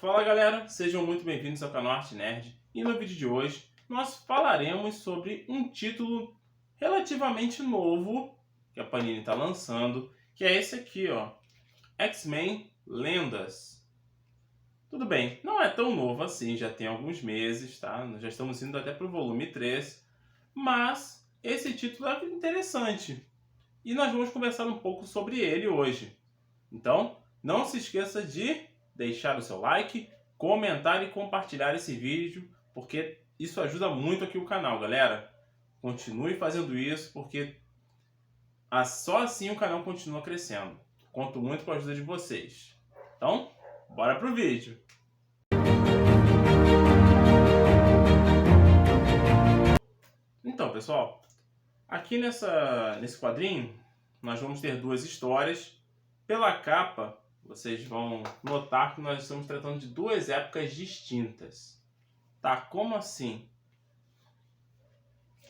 Fala galera, sejam muito bem-vindos ao canal Arte Nerd e no vídeo de hoje nós falaremos sobre um título relativamente novo que a Panini está lançando, que é esse aqui, ó, X-Men Lendas. Tudo bem, não é tão novo assim, já tem alguns meses, tá? Nós já estamos indo até para o volume 3, mas esse título é interessante e nós vamos conversar um pouco sobre ele hoje. Então, não se esqueça de deixar o seu like, comentar e compartilhar esse vídeo, porque isso ajuda muito aqui o canal, galera. Continue fazendo isso, porque só assim o canal continua crescendo. Conto muito com a ajuda de vocês. Então, bora pro vídeo. Então, pessoal, aqui nesse quadrinho, nós vamos ter duas histórias. Pela capa, vocês vão notar que nós estamos tratando de duas épocas distintas. Tá? Como assim?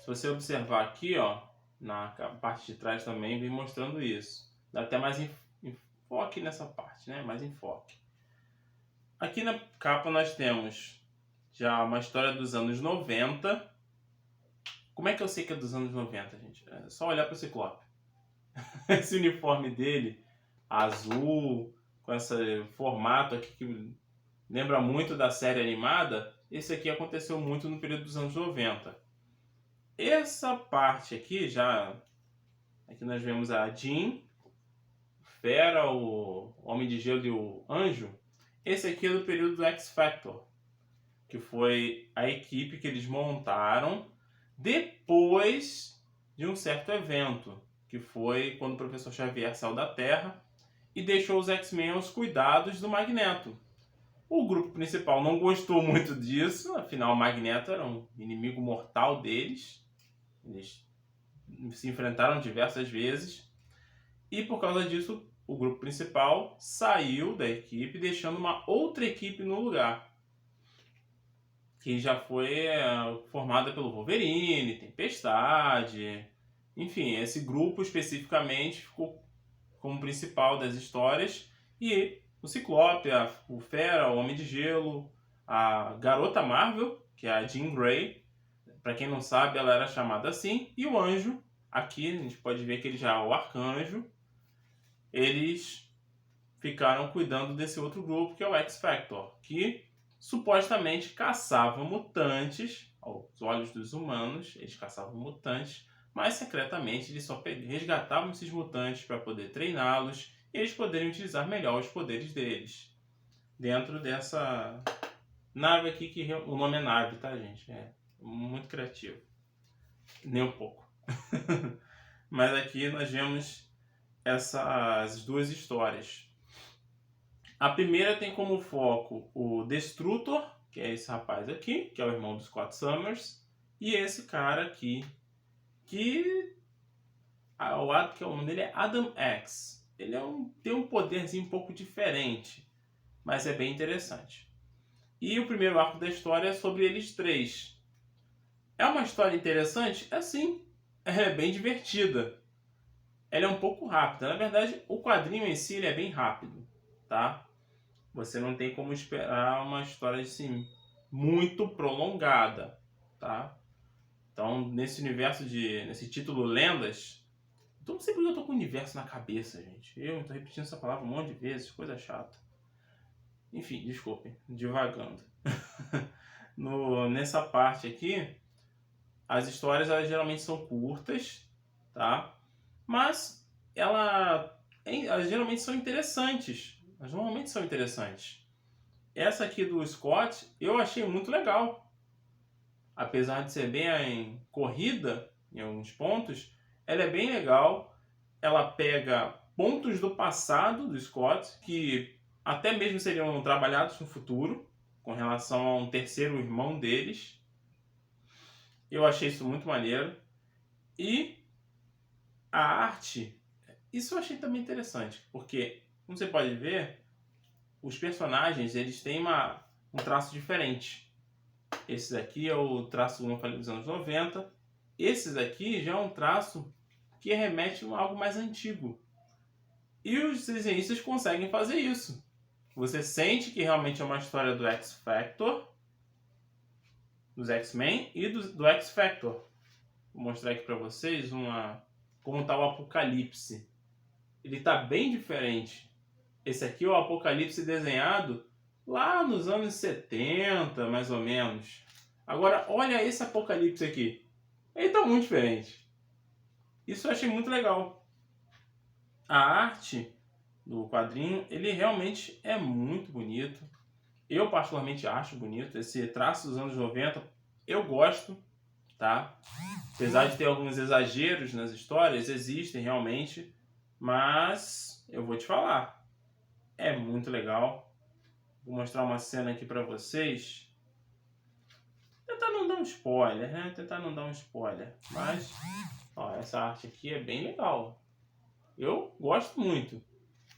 Se você observar aqui, ó, na parte de trás também vem mostrando isso. Dá até mais enfoque nessa parte, né? Mais enfoque. Aqui na capa nós temos já uma história dos anos 90. Como é que eu sei que é dos anos 90, gente? É só olhar para o Ciclope. Esse uniforme dele, azul, com esse formato aqui que lembra muito da série animada, esse aqui aconteceu muito no período dos anos 90. Essa parte aqui aqui nós vemos a Jean, o Fera, o Homem de Gelo e o Anjo. Esse aqui é do período do X Factor, que foi a equipe que eles montaram depois de um certo evento, que foi quando o Professor Xavier saiu da Terra e deixou os X-Men aos cuidados do Magneto. O grupo principal não gostou muito disso, afinal o Magneto era um inimigo mortal deles. Eles se enfrentaram diversas vezes e por causa disso o grupo principal saiu da equipe, deixando uma outra equipe no lugar, que já foi formada pelo Wolverine, Tempestade, enfim, esse grupo especificamente ficou como principal das histórias, e o Ciclope, o Fera, o Homem de Gelo, a Garota Marvel, que é a Jean Grey, para quem não sabe ela era chamada assim, e o Anjo, aqui a gente pode ver que ele já é o Arcanjo, eles ficaram cuidando desse outro grupo que é o X Factor, que supostamente caçava mutantes, aos olhos dos humanos, eles caçavam mutantes, mas secretamente eles só resgatavam esses mutantes para poder treiná-los e eles poderem utilizar melhor os poderes deles. Dentro dessa nave aqui, que o nome é nave, tá, gente? É muito criativo. Nem um pouco. Mas aqui nós vemos essas duas histórias. A primeira tem como foco o Destrutor, que é esse rapaz aqui, que é o irmão do Scott Summers, e esse cara aqui, que o nome dele é Adam X. Ele tem um poderzinho um pouco diferente, mas é bem interessante. E o primeiro arco da história é sobre eles três. É uma história interessante? É sim, é bem divertida. Ela é um pouco rápida. Na verdade, o quadrinho em si ele é bem rápido, tá? Você não tem como esperar uma história assim, muito prolongada, tá? Então, nesse universo nesse título Lendas, então sempre eu tô com o universo na cabeça, gente. Eu tô repetindo essa palavra um monte de vezes, coisa chata. Enfim, desculpem, divagando. Nessa parte aqui, as histórias elas geralmente são curtas, tá? Mas elas geralmente são interessantes. Elas normalmente são interessantes. Essa aqui do Scott eu achei muito legal. Apesar de ser bem corrida em alguns pontos, ela é bem legal. Ela pega pontos do passado do Scott, que até mesmo seriam trabalhados no futuro, com relação a um terceiro irmão deles. Eu achei isso muito maneiro. E a arte, isso eu achei também interessante, porque, como você pode ver, os personagens eles têm um traço diferente. Esse daqui é o traço, como eu falei, dos anos 90. Esse daqui já é um traço que remete a algo mais antigo. E os desenhistas conseguem fazer isso. você sente que realmente é uma história do X-Factor, dos X-Men e do X-Factor. Vou mostrar aqui para vocês como está o Apocalipse. Ele está bem diferente. Esse aqui é o Apocalipse desenhado lá nos anos 70, mais ou menos. Agora, olha esse Apocalipse aqui. Ele está muito diferente. Isso eu achei muito legal. A arte do quadrinho, ele realmente é muito bonito. Eu particularmente acho bonito. Esse traço dos anos 90, eu gosto, tá? Apesar de ter alguns exageros nas histórias, existem realmente. Mas eu vou te falar, é muito legal. Vou mostrar uma cena aqui pra vocês. Tentar não dar um spoiler, né? Tentar não dar um spoiler. Mas, ó, essa arte aqui é bem legal. Eu gosto muito.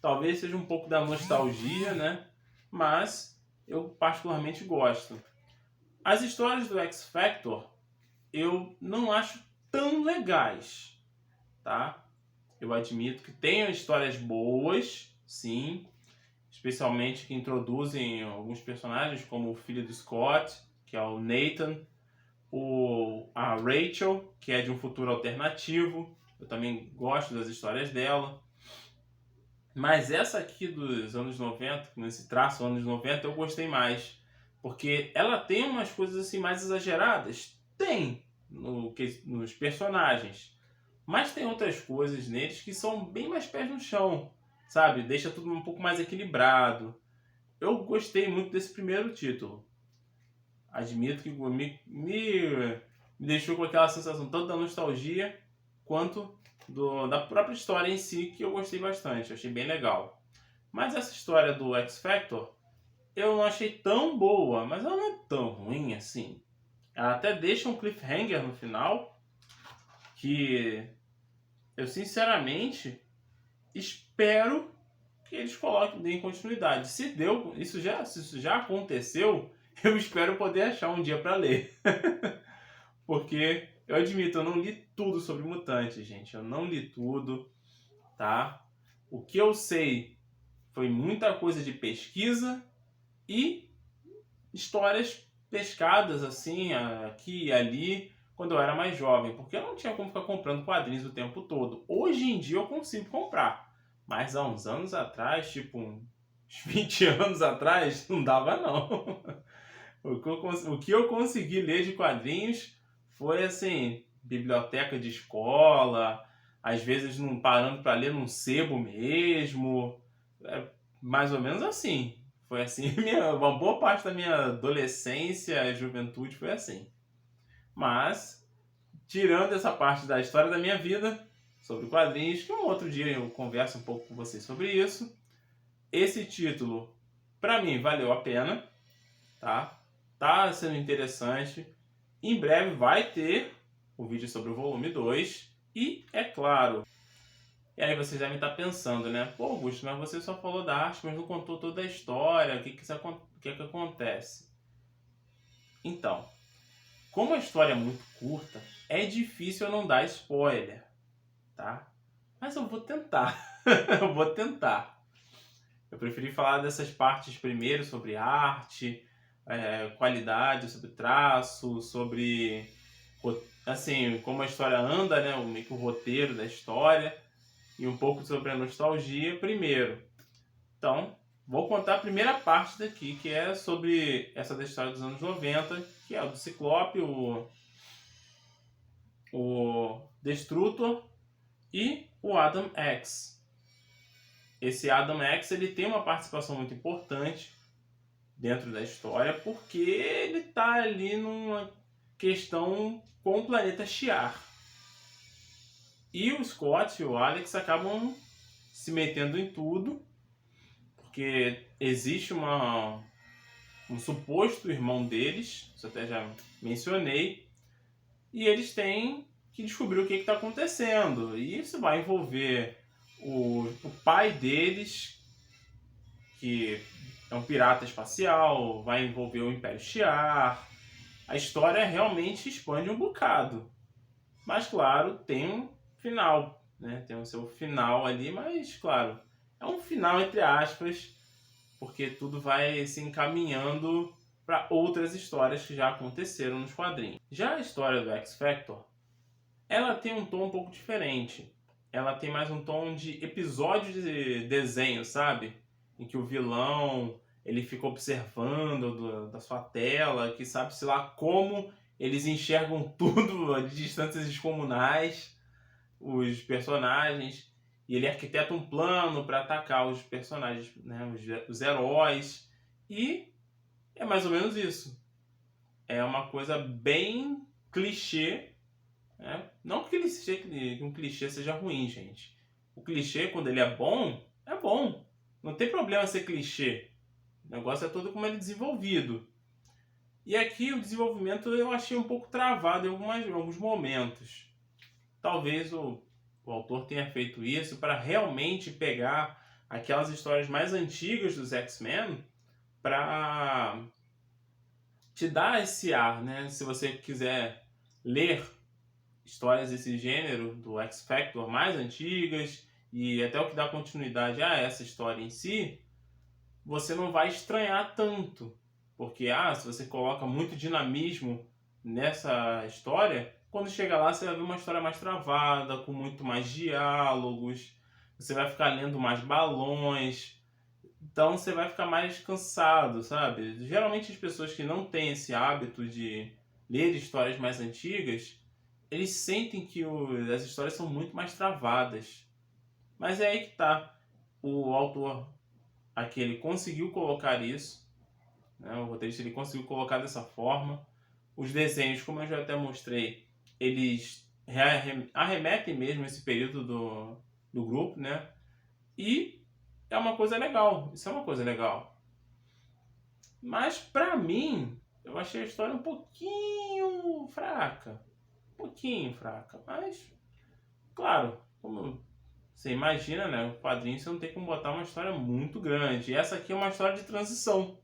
Talvez seja um pouco da nostalgia, né? Mas eu particularmente gosto. As histórias do X-Factor eu não acho tão legais, tá? Eu admito que tem histórias boas, sim. Especialmente que introduzem alguns personagens, como o filho do Scott, que é o Nathan. A Rachel, que é de um futuro alternativo. Eu também gosto das histórias dela. Mas essa aqui dos anos 90, nesse traço anos 90, eu gostei mais. Porque ela tem umas coisas assim mais exageradas. Tem nos personagens. Mas tem outras coisas neles que são bem mais pés no chão. Sabe? Deixa tudo um pouco mais equilibrado. Eu gostei muito desse primeiro título. Admito que me deixou com aquela sensação tanto da nostalgia quanto da própria história em si, que eu gostei bastante, eu achei bem legal. Mas essa história do X-Factor eu não achei tão boa, mas ela não é tão ruim assim. Ela até deixa um cliffhanger no final que eu sinceramente espero que eles deem continuidade. Se isso já aconteceu, eu espero poder achar um dia para ler. Porque eu admito, eu não li tudo sobre mutantes, gente. Eu não li tudo, tá? O que eu sei foi muita coisa de pesquisa e histórias pescadas assim, aqui e ali, quando eu era mais jovem. Porque eu não tinha como ficar comprando quadrinhos o tempo todo. Hoje em dia eu consigo comprar. Mas há uns anos atrás, tipo uns 20 anos atrás, não dava não. O que eu consegui ler de quadrinhos foi assim, biblioteca de escola, às vezes não parando para ler num sebo mesmo, mais ou menos assim. Foi assim, uma boa parte da minha adolescência e juventude foi assim. Mas, tirando essa parte da história da minha vida, sobre quadrinhos, que um outro dia eu converso um pouco com vocês sobre isso, esse título, para mim, valeu a pena, tá? Tá sendo interessante. Em breve vai ter o vídeo sobre o volume 2. E, é claro, e aí vocês devem estar pensando, né? Pô, Augusto, mas você só falou da arte, mas não contou toda a história. O que acontece? Então, como a história é muito curta, é difícil eu não dar spoiler, tá? Mas eu vou tentar. Eu vou tentar. Eu preferi falar dessas partes primeiro, sobre arte, qualidade, sobre traço, sobre assim, como a história anda, né? Meio que o roteiro da história e um pouco sobre a nostalgia primeiro. Então, vou contar a primeira parte daqui, que é sobre essa da história dos anos 90, que é o do Ciclope, o Destrutor e o Adam X. Esse Adam X ele tem uma participação muito importante dentro da história, porque ele está ali numa questão com o planeta Shi'ar. E o Scott e o Alex acabam se metendo em tudo, porque existe um suposto irmão deles, isso até já mencionei, e eles têm que descobrir o que está acontecendo. E isso vai envolver o pai deles, que é um pirata espacial, vai envolver o Império Shi'ar. A história realmente expande um bocado. Mas, claro, tem um final, né? Tem o seu final ali, mas, claro, é um final entre aspas, porque tudo vai se encaminhando para outras histórias que já aconteceram nos quadrinhos. Já a história do X-Factor, ela tem um tom um pouco diferente. Ela tem mais um tom de episódio de desenho, sabe? Em que o vilão ele fica observando da sua tela, que sabe-se lá como eles enxergam tudo de distâncias descomunais, os personagens, e ele arquiteta um plano para atacar os personagens, né, os heróis, e é mais ou menos isso. É uma coisa bem clichê, né? Não que um clichê seja ruim, gente. O clichê, quando ele é bom, é bom. Não tem problema ser clichê. O negócio é todo como ele é desenvolvido. E aqui o desenvolvimento eu achei um pouco travado em alguns momentos. Talvez o autor tenha feito isso para realmente pegar aquelas histórias mais antigas dos X-Men para te dar esse ar, né? Se você quiser ler histórias desse gênero, do X-Factor mais antigas e até o que dá continuidade a essa história em si, você não vai estranhar tanto. Porque se você coloca muito dinamismo nessa história, quando chega lá você vai ver uma história mais travada, com muito mais diálogos, você vai ficar lendo mais balões, então você vai ficar mais cansado, sabe? Geralmente as pessoas que não têm esse hábito de ler histórias mais antigas, eles sentem que as histórias são muito mais travadas. Mas é aí que tá. O autor aqui, ele conseguiu colocar isso, né? O roteirista ele conseguiu colocar dessa forma. Os desenhos, como eu já até mostrei, eles arremetem mesmo esse período do grupo, né? E é uma coisa legal, isso é uma coisa legal. Mas pra mim, eu achei a história um pouquinho fraca. Mas, claro, como você imagina, né? O quadrinho você não tem como botar uma história muito grande. E essa aqui é uma história de transição,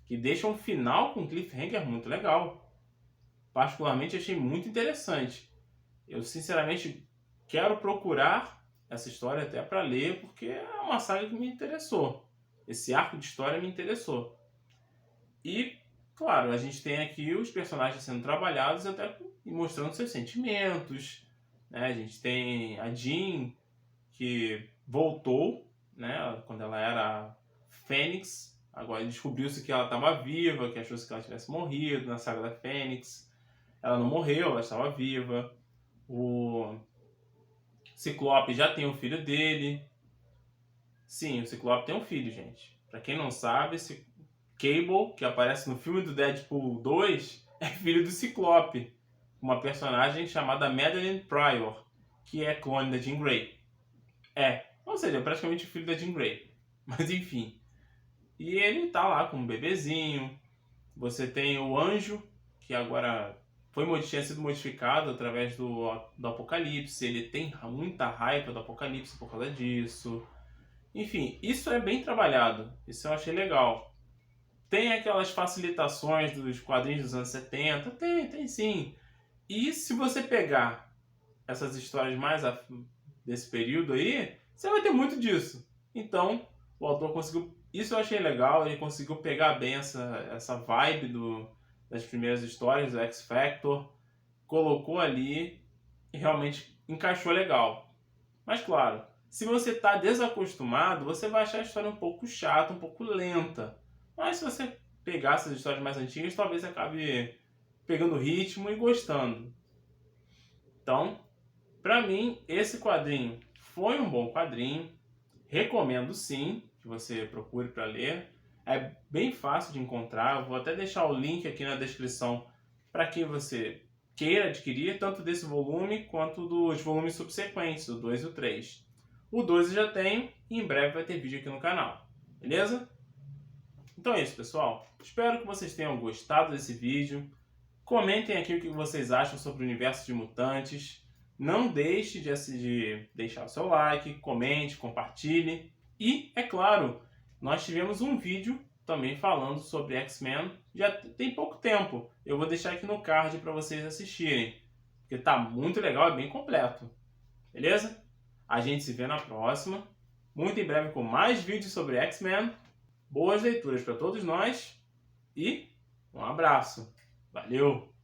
que deixa um final com um cliffhanger muito legal. Particularmente achei muito interessante. Eu sinceramente quero procurar essa história até para ler, porque é uma saga que me interessou. Esse arco de história me interessou. E, claro, a gente tem aqui os personagens sendo trabalhados até mostrando seus sentimentos, né? A gente tem a Jean, que voltou, né? Quando ela era Fênix. Agora descobriu-se que ela estava viva, que achou-se que ela tivesse morrido na saga da Fênix. Ela não morreu, ela estava viva. O Ciclope já tem o filho dele. Sim, o Ciclope tem um filho, gente. Pra quem não sabe, esse Cable, que aparece no filme do Deadpool 2, é filho do Ciclope. Uma personagem chamada Madeline Pryor, que é clone da Jean Grey. Ou seja, é praticamente o filho da Jean Grey. Mas enfim. E ele tá lá com um bebezinho. Você tem o Anjo, que agora tinha sido modificado através do Apocalipse. Ele tem muita raiva do Apocalipse por causa disso. Enfim, isso é bem trabalhado. Isso eu achei legal. Tem aquelas facilitações dos quadrinhos dos anos 70? Tem sim. E se você pegar essas histórias mais desse período aí, você vai ter muito disso. Então, o autor conseguiu... Isso eu achei legal, ele conseguiu pegar bem essa vibe das primeiras histórias do X-Factor, colocou ali e realmente encaixou legal. Mas claro, se você está desacostumado, você vai achar a história um pouco chata, um pouco lenta. Mas se você pegar essas histórias mais antigas, talvez acabe pegando o ritmo e gostando. Então, para mim, esse quadrinho foi um bom quadrinho. Recomendo sim que você procure para ler. É bem fácil de encontrar. Eu vou até deixar o link aqui na descrição para quem você queira adquirir, tanto desse volume quanto dos volumes subsequentes, o 2 e o 3. O 2 eu já tenho e em breve vai ter vídeo aqui no canal. Beleza? Então é isso, pessoal. Espero que vocês tenham gostado desse vídeo. Comentem aqui o que vocês acham sobre o universo de mutantes. Não deixe de deixar o seu like, comente, compartilhe. E, é claro, nós tivemos um vídeo também falando sobre X-Men. Já tem pouco tempo. Eu vou deixar aqui no card para vocês assistirem. Porque tá muito legal e bem completo. Beleza? A gente se vê na próxima. muito em breve com mais vídeos sobre X-Men. Boas leituras para todos nós e um abraço. Valeu!